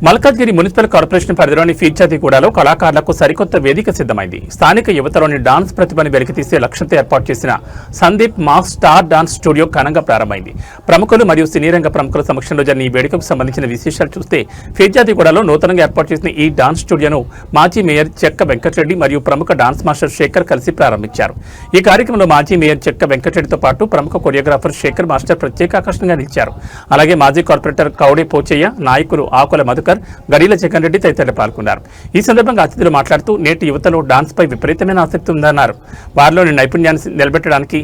Malkajgiri municipal corporation పరిధిలోని ఫీర్జాదిగూడలో కళాకారులకు సరికొత్త వేదిక సిద్ధమైంది. స్థానిక యువతలోని డాన్స్ ప్రతిభను వెలికితీసే లక్ష్యంతో ఏర్పాటు చేసిన Sandeep mass star dance studio ఘనంగా ప్రారంభమైంది. ప్రముఖులు మరియు సినీ రంగ ప్రముఖుల సమక్షంలో జరిగిన ఈ వేడుకకు సంబంధించిన విశేషాలు చూస్తే, ఫీర్జాదిగూడలో నూతనంగా ఏర్పాటు చేసిన ఈ డాన్స్ స్టూడియోను మాజీ మేయర్ చెక్క వెంకటరెడ్డి మరియు ప్రముఖ డాన్స్ మాస్టర్ శేఖర్ కలిసి ప్రారంభించారు. ఈ కార్యక్రమంలో మాజీ మేయర్ చెక్క వెంకటరెడ్డితో పాటు ప్రముఖ కొరియోగ్రాఫర్ శేఖర్ మాస్టర్ ప్రత్యేక ఆకర్షణగా నిలిచారు. అలాగే మాజీ కార్పొరేటర్ కౌడే పోచయ్య, నాయకులు ఆకుల మధుకర్, గడిల జగన్ రెడ్డి తదితరులు పాల్గొన్నారు. ఈ సందర్భంగా అతిథులు మాట్లాడుతూ నేటి యువతలో డాన్స్ పై విపరీతమైన ఆసక్తి ఉందన్నారు. వారిలోని నైపుణ్యాన్ని నిలబెట్టడానికి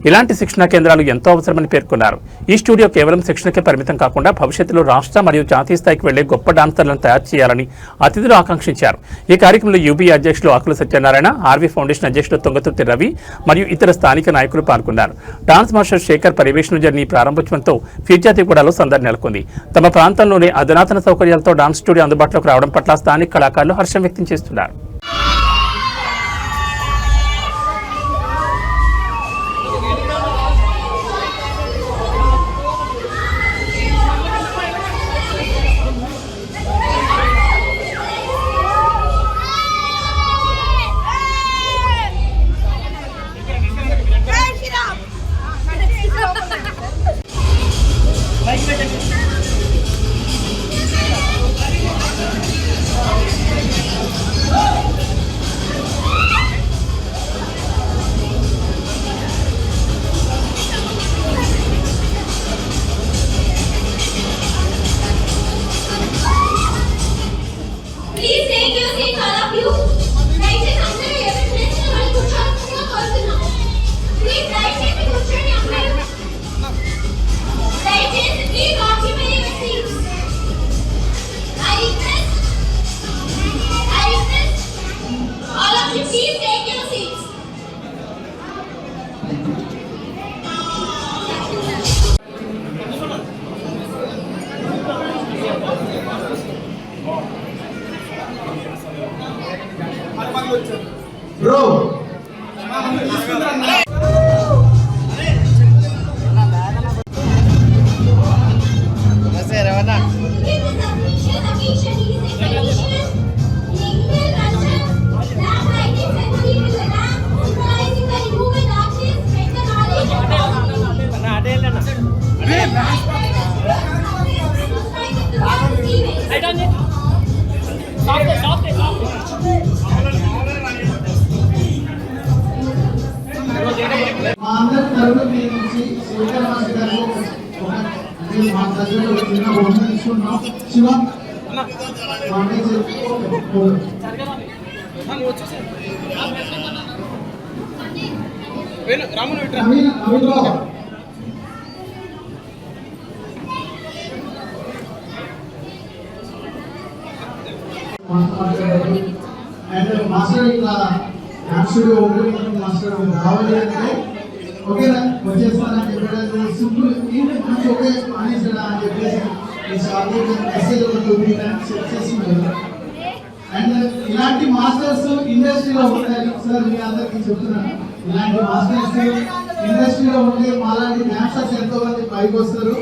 ఇలాంటి శిక్షణా కేంద్రాలు ఎంతో అవసరమని పేర్కొన్నారు. ఈ స్టూడియో కేవలం శిక్షణకే పరిమితం కాకుండా భవిష్యత్తులో రాష్ట్ర మరియు జాతీయ స్థాయికి వెళ్లే గొప్ప డాన్సర్లను తయారు చేయాలని అతిథులు ఆకాంక్షించారు. ఈ కార్యక్రమంలో యూబీఏ అధ్యక్షులు ఆకుల సత్యనారాయణ, ఆర్వీ ఫౌండేషన్ అధ్యక్షులు తొంగతుర్తి రవి మరియు ఇతర స్థానిక నాయకులు పాల్గొన్నారు. డాన్స్ మాస్టర్ శేఖర్ పర్యవేక్షణ జరిగిన ఈ ప్రారంభోత్సవంతో ఫీర్జాదిగూడలో సందడి నెలకొంది. తమ ప్రాంతంలోనే అధునాతన సౌకర్యాలతో డాన్స్ స్టూడియో అందుబాటులోకి రావడం పట్ల స్థానిక కళాకారులు హర్షం వ్యక్తం చేస్తున్నారు. Bro, మా అందరి తరఫున నేను శేఖర్ మాస్టర్ గారు మా దగ్గర చిన్న బహుమతి తీసుకున్నాం. శివ అండ్ మాస్టర్ ఇట్లా స్టూడియో ఓపెన్ మాస్టర్ రావాలి అంటే ఓకేనా వచ్చేస్తానని చెప్పడానికి సింపుల్ ఓకే అనేసా అని చెప్పేసి మెసేజ్ ఒక 2-3 టైమ్స్ సెట్ చేసింది. అండ్ ఇలాంటి మాస్టర్స్ ఇండస్ట్రీలో ఉంటాయి సార్, మీ అందరికీ చెప్తున్నాను. ఇలాంటి మాస్టర్స్ ఇండస్ట్రీలో ఉంటే మాలాంటి డాన్సర్స్ ఎంతో మంది పైకి వస్తారు.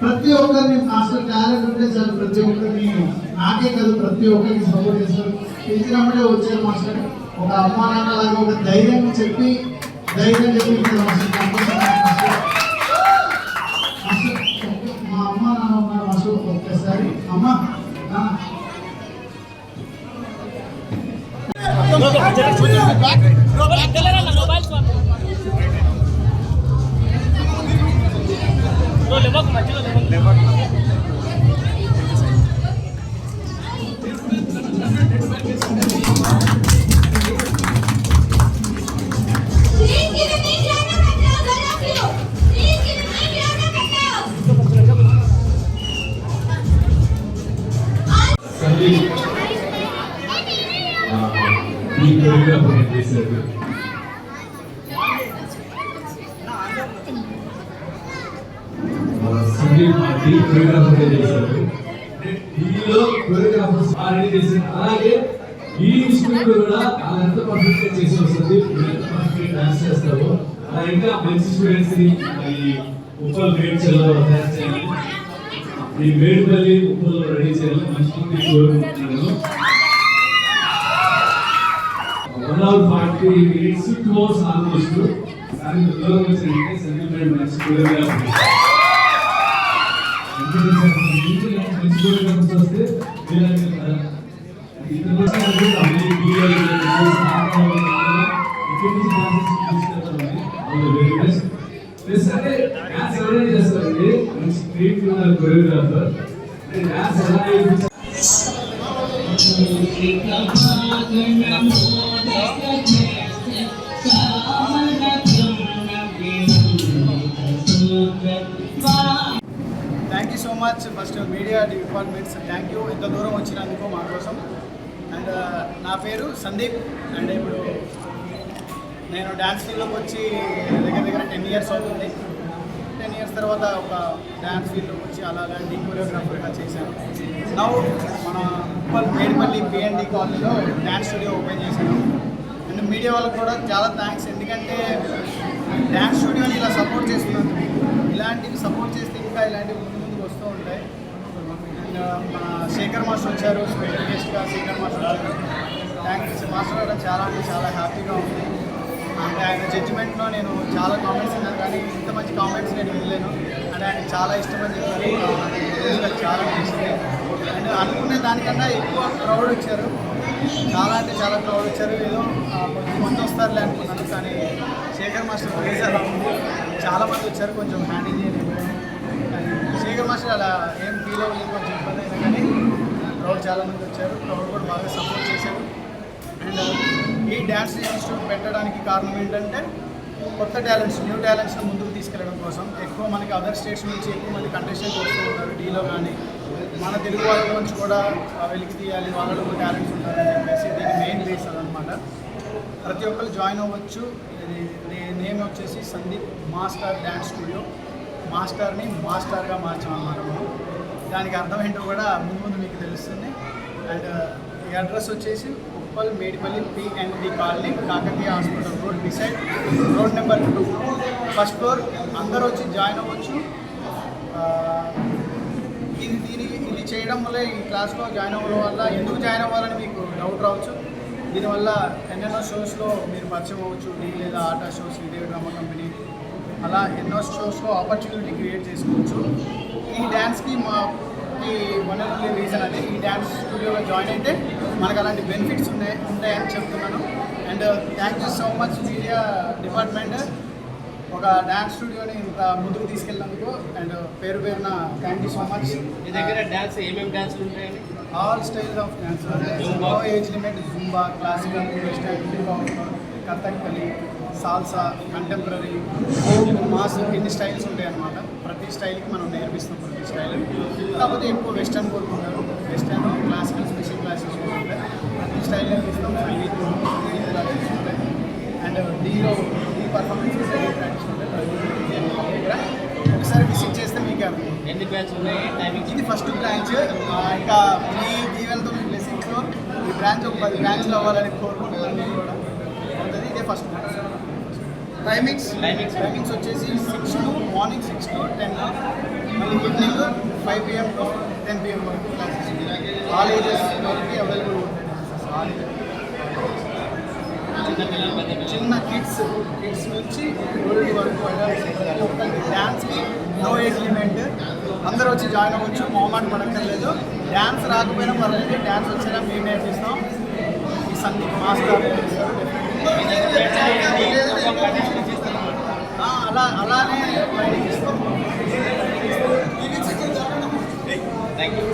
ప్రతి ఒక్కరిని మాస్టర్ టాలెంట్ ఉంటే చాలు, ప్రతి ఒక్కరిని నాకే కాదు ప్రతి ఒక్కరికి సపోర్ట్ చేస్తారు. పిలిచినప్పుడే వచ్చారు మాస్టర్. ఒక అమ్మా నాన్న లాగా ఒక ధైర్యం చెప్పి మా అమ్మ నాన్న ఉన్నారు మాస్టర్. ఒక్కసారి అమ్మ అలాగే ఈ ఇన్స్ట్రుమెంట్ కూడా ఎంత పర్ఫెక్ట్ గా చేసి వస్తుంది, డాన్స్ చేస్తావు. ఇంకా మంచి స్టూడెంట్స్ ని ఈ ఉప్పల్ మేడ్చల్లో తయారు చేయాలి, ఈ మేడ్పల్లి ఉప్పల్లో రెడీ చేయాలి. మంచి కోరుకుంటున్నాను. 1 hour 40 minutes 2 hours ఆల్మోస్ట్. కానీ దూరం వచ్చారంటే సెంటిమెంట్ మంచి కోరియోగ్రాఫర్. మంచి కోరియోగ్రాఫర్స్ వస్తే వీళ్ళకి కదా ఇతను కూడా అన్ని వీడియోలు ప్లస్ అంటే డాన్స్ ఎవరైనా చేస్తారండి మంచి క్రియేటివ్ ఉన్న కొరియోగ్రాఫర్ డాన్స్ ఎలా thank you so much first media departments thank you ఎంత దూరం వచ్చినందుకు మా కోసం. అండ్ నా పేరు సందీప్. అండ్ ఇప్పుడు నేను డ్యాన్స్ ఫీల్డ్లోకి వచ్చి దగ్గర 10 years అవుతుంది. 10 years తర్వాత ఒక డ్యాన్స్ ఫీల్డ్లోకి వచ్చి అలాంటి కొరియోగ్రాఫర్గా చేశాను. నౌ మన మేడిపల్లి పిఎన్డి కాలనీలో డ్యాన్స్ స్టూడియో ఓపెన్ చేశాను. అండ్ మీడియా వాళ్ళకి కూడా చాలా థ్యాంక్స్. ఎందుకంటే డ్యాన్స్ స్టూడియోని ఇలా సపోర్ట్ చేస్తున్నాను. ఇలాంటివి సపోర్ట్ చేస్తే ఇంకా ఇలాంటివి ముందుకు వస్తూ ఉంటాయి. అండ్ మన శేఖర్ మాస్టర్ వచ్చారు, స్పెషల్ గెస్ట్గా శేఖర్ మాస్టర్ వచ్చారు. థ్యాంక్స్ మాస్టర్ కూడా చాలా అంటే చాలా హ్యాపీగా ఉంది. అంటే ఆయన జడ్జిమెంట్లో నేను చాలా కామెంట్స్ విన్నాను, కానీ ఇంత మంచి కామెంట్స్ నేను వినలేను. అంటే ఆయనకు చాలా ఇష్టమని చెప్పారు, చాలా నచ్చింది. అండ్ అనుకునే దానికన్నా ఎక్కువ క్రౌడ్ వచ్చారు, చాలా అంటే చాలా క్రౌడ్ వచ్చారు. ఏదో కొంతమంది వస్తారులే అనుకున్నాను, కానీ శేఖర్ మాస్టర్ ప్రేజర్ చాలామంది వచ్చారు. కొంచెం హ్యాండిల్ చేయలేదు. శేఖర్ మాస్టర్ అలా ఏం ఫీల్ అవ్వలేదు, కొంచెం ఇబ్బంది అయినా కానీ క్రౌడ్ చాలామంది వచ్చారు. క్రౌడ్ కూడా బాగా సపోర్ట్ చేశారు. అండ్ ఈ డ్యాన్స్ ఇన్స్టిట్యూట్ పెట్టడానికి కారణం ఏంటంటే కొత్త టాలెంట్స్, న్యూ టాలెంట్స్ని ముందుకు తీసుకెళ్ళడం కోసం. ఎక్కువ మనకి అదర్ స్టేట్స్ నుంచి ఎక్కువ మంది కంటెస్టెంట్స్ వస్తూ ఉంటారు డీలో, కానీ మన తెలుగు వాళ్ళ నుంచి కూడా వెలికి తీయాలి, వాళ్ళలో కూడా టాలెంట్స్ ఉంటారని చెప్పేసి దీని మెయిన్ బేస్ అదనమాట. ప్రతి ఒక్కరు జాయిన్ అవ్వచ్చు. ఇది నేమ్ వచ్చేసి సందీప్ మాస్టర్ డ్యాన్స్ స్టూడియో. మాస్టర్ని మాస్టర్గా మార్చామన్నమాట మనం. దానికి అర్థం ఏంటో కూడా ముందు మీకు తెలుస్తుంది. అండ్ ఈ అడ్రస్ వచ్చేసి Uppal Medipally PND colony, Kakatiya hospital road beside, road number 2, first floor. అందరూ వచ్చి జాయిన్ అవ్వచ్చు. ఇది చేయడం వల్ల, ఈ క్లాస్లో జాయిన్ అవ్వడం వల్ల, ఎందుకు జాయిన్ అవ్వాలని మీకు డౌట్ రావచ్చు. దీనివల్ల ఎన్నెన్నో షోస్లో మీరు పరిచయం అవ్వచ్చు. లేదా ఆటా షోస్, ఇదే డ్రామా కంపెనీ, అలా ఎన్నో షోస్లో ఆపర్చునిటీ క్రియేట్ చేసుకోవచ్చు. ఈ డ్యాన్స్కి వన్ అండ్ ఓన్లీ రీజన్ అది. ఈ డ్యాన్స్ స్టూడియోలో జాయిన్ అయితే మనకు అలాంటి బెనిఫిట్స్ ఉంటాయని చెప్తున్నాను. And thank you so much media department ఒక డ్యాన్స్ స్టూడియోని ఇంత ముందుకు తీసుకెళ్ళినందుకు. అండ్ పేరున థ్యాంక్ యూ సో మచ్. మీ దగ్గర డ్యాన్స్ ఏమేమి డ్యాన్స్లు ఉంటాయండి? All styles of dance, no age limit, Zumba, classical, western, Kathakali, salsa, contemporary, mass, ఇన్ని స్టైల్స్ ఉంటాయి అన్నమాట. ప్రతి స్టైల్కి మనం నేర్పిస్తాం, ప్రతి స్టైల్. కాకపోతే ఎక్కువ వెస్టర్న్ కోరుకుంటారు. వెస్టర్న్, క్లాసికల్, స్పెషల్ క్లాసెస్ ఉంటాయి. ప్రతి స్టైల్ నేర్పిస్తాం. సంగీతం క్లాసెస్ ఉంటాయి. అండ్ డీలో ఈ పర్ఫార్మెన్సెస్ ప్రాక్టీస్ ఉంటాయి. ఒకసారి విజిట్ చేస్తే మీకే అర్థం. ఎన్ని బ్రాంచ్లు ఉన్నాయి? టైమింగ్? ఇది ఫస్ట్ బ్రాంచ్. ఇంకా మీ దీవెనతో మీ బ్లెస్సింగ్తో ఈ బ్రాంచ్ ఒక 10 బ్రాంచ్లు అవ్వాలని కోరుకుంటున్నాను కూడా ఉంటుంది. ఇదే ఫస్ట్ బ్రాంచ్. టైమింగ్స్ వచ్చేసి మార్నింగ్ 6 to 10, మళ్ళీ ఈవినింగ్ 5 PM to 10 PM వరకు క్లాసెస్. ఆల్ ఏజెస్ వరకు అవైలబుల్ ఉంటాయి. ఆల్ ఏజెస్, చిన్న కిడ్స్ నుంచి ఓల్డ్ వరకు డ్యాన్స్కి నో ఏజ్ లిమిట్. అందరూ వచ్చి జాయిన్ అవ్వచ్చు, మొహమాట పడక్కర్లేదు. డ్యాన్స్ రాకపోయినా పర్లేదు, డ్యాన్స్ వచ్చినా మేము నేర్పిస్తాం. ఈ సందీప్ మాస్టర్ అలానే ట్రైనింగ్ ఇస్తాం. Thank you.